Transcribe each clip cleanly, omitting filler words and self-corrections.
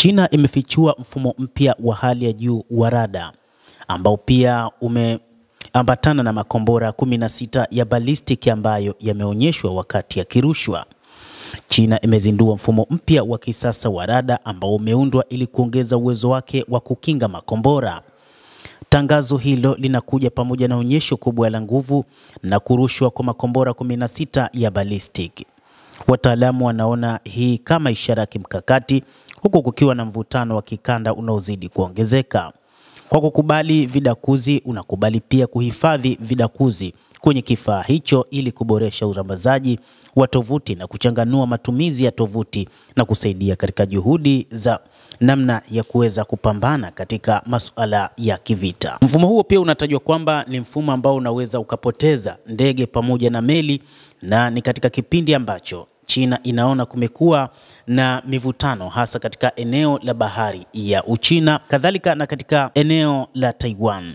China imefichua mfumo mpya wa hali ya juu wa rada ambao pia umeambatana na makombora 16 ya balistiki ambayo yameonyeshwa wakati yakirushwa. China imezindua mfumo mpya wa kisasa wa rada ambao umeundwa ili kuongeza uwezo wake wa kukinga makombora. Tangazo hilo linakuja pamoja na onyesho kubwa la nguvu na kurushwa kwa makombora 16 ya balistiki. Wataalamu wanaona hii kama ishara ya kimkakati, huku kukiwa na mvutano wa kikanda unaozidi kuongezeka. Kwa kukubali vidakuzi, unakubali pia kuhifadhi vidakuzi kwenye kifaa hicho ili kuboresha urambazaji wa tovuti na kuchanganua matumizi ya tovuti na kusaidia katika juhudi za namna ya kuweza kupambana katika masuala ya kivita. Mfumo huo pia unatajwa kwamba ni mfumo ambao unaweza ukapoteza ndege pamoja na meli, na ni katika kipindi ambacho China inaona kumekuwa na mivutano hasa katika eneo la bahari ya Uchina, kadhalika na katika eneo la Taiwan.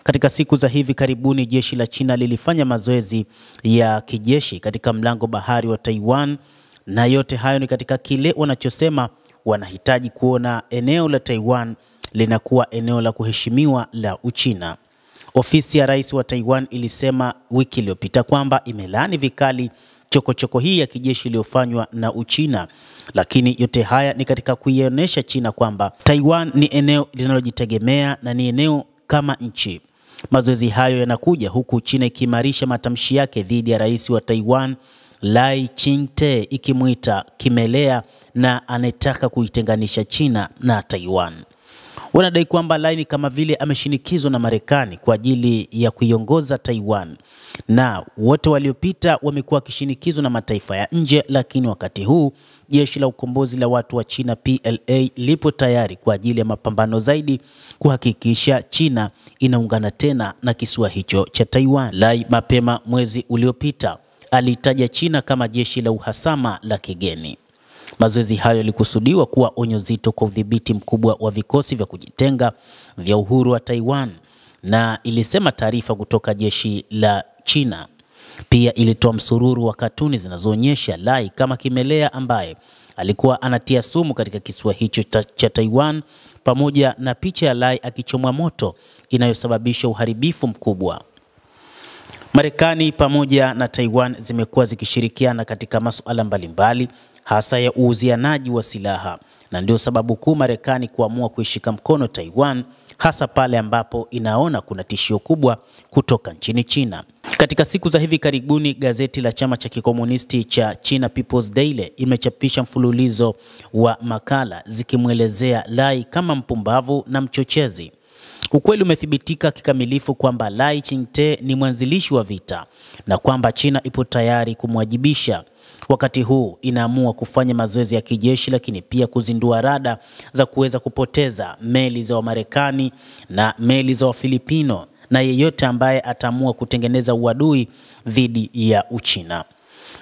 Katika siku za hivi karibuni jeshi la China lilifanya mazoezi ya kijeshi katika mlango bahari wa Taiwan, na yote hayo ni katika kile wanachosema wanahitaji kuona eneo la Taiwan linakuwa eneo la kuheshimiwa la Uchina. Ofisi ya rais wa Taiwan ilisema wiki iliyopita kwamba imelaani vikali chokochoko hii ya kijeshi iliyofanywa na Uchina, lakini yote haya ni katika kuionyesha China kwamba Taiwan ni eneo linalojitegemea na ni eneo kama nchi. Mazoezi hayo yanakuja huku China ikiimarisha matamshi yake dhidi ya rais wa Taiwan Lai Ching-te, ikimuita kimelea na anataka kuitenganisha China na Taiwan. Wanadai kwamba Lai ni kama vile ameshinikizwa na Marekani kwa ajili ya kuiongoza Taiwan, na wote waliopita wamekuwa kishinikizwa na mataifa ya nje, lakini wakati huu jeshi la ukombozi la watu wa China PLA lipo tayari kwa ajili ya mapambano zaidi kuhakikisha China inaungana tena na kisiwa hicho cha Taiwan. Lai mapema mwezi uliopita alitaja China kama jeshi la uhasama la kigeni. Mazoezi hayo yalikusudiwa kuwa onyo zito kwa udhibiti mkubwa wa vikosi vya kujitenga vya uhuru wa Taiwan, na ilisema taarifa kutoka jeshi la China. Pia ilitoa msururu wa katuni zinazoonyesha Lai kama kimelea ambaye alikuwa anatia sumu katika kisiwa hicho cha Taiwan, pamoja na picha ya Lai akichomwa moto inayosababisha uharibifu mkubwa. Marekani pamoja na Taiwan zimekuwa zikishirikiana katika masuala mbalimbali hasa ya uuzianaji wa silaha, na ndio sababu kuu Marekani kuamua kuishika mkono Taiwan hasa pale ambapo inaona kuna tishio kubwa kutoka nchini China. Katika siku za hivi karibuni gazeti la chama cha kikomunisti cha China People's Daily imechapisha mfululizo wa makala zikimwelezea Lai kama mpumbavu na mchochezi. Ukweli umethibitika kikamilifu kwamba Lai Ching-te ni mwanzilishi wa vita na kwamba China ipo tayari kumwajibisha. Wakati huu inaamua kufanya mazoezi ya kijeshi, lakini pia kuzindua rada za kuweza kupoteza meli za Wamarekani na meli za Wafilipino na yeyote ambaye ataamua kutengeneza uadui dhidi ya Uchina.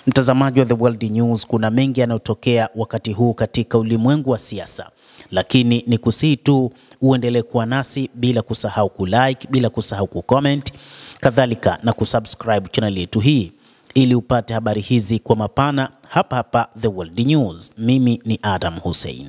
Mtazamaji wa The World News, kuna mengi yanayotokea wakati huu katika ulimwengu wa siasa, lakini ni kusihi tu uendelee kuwa nasi bila kusahau kulike, bila kusahau kucomment, kadhalika na kusubscribe channel yetu hii ili upate habari hizi kwa mapana hapa The World News. Mimi ni Adam Hussein.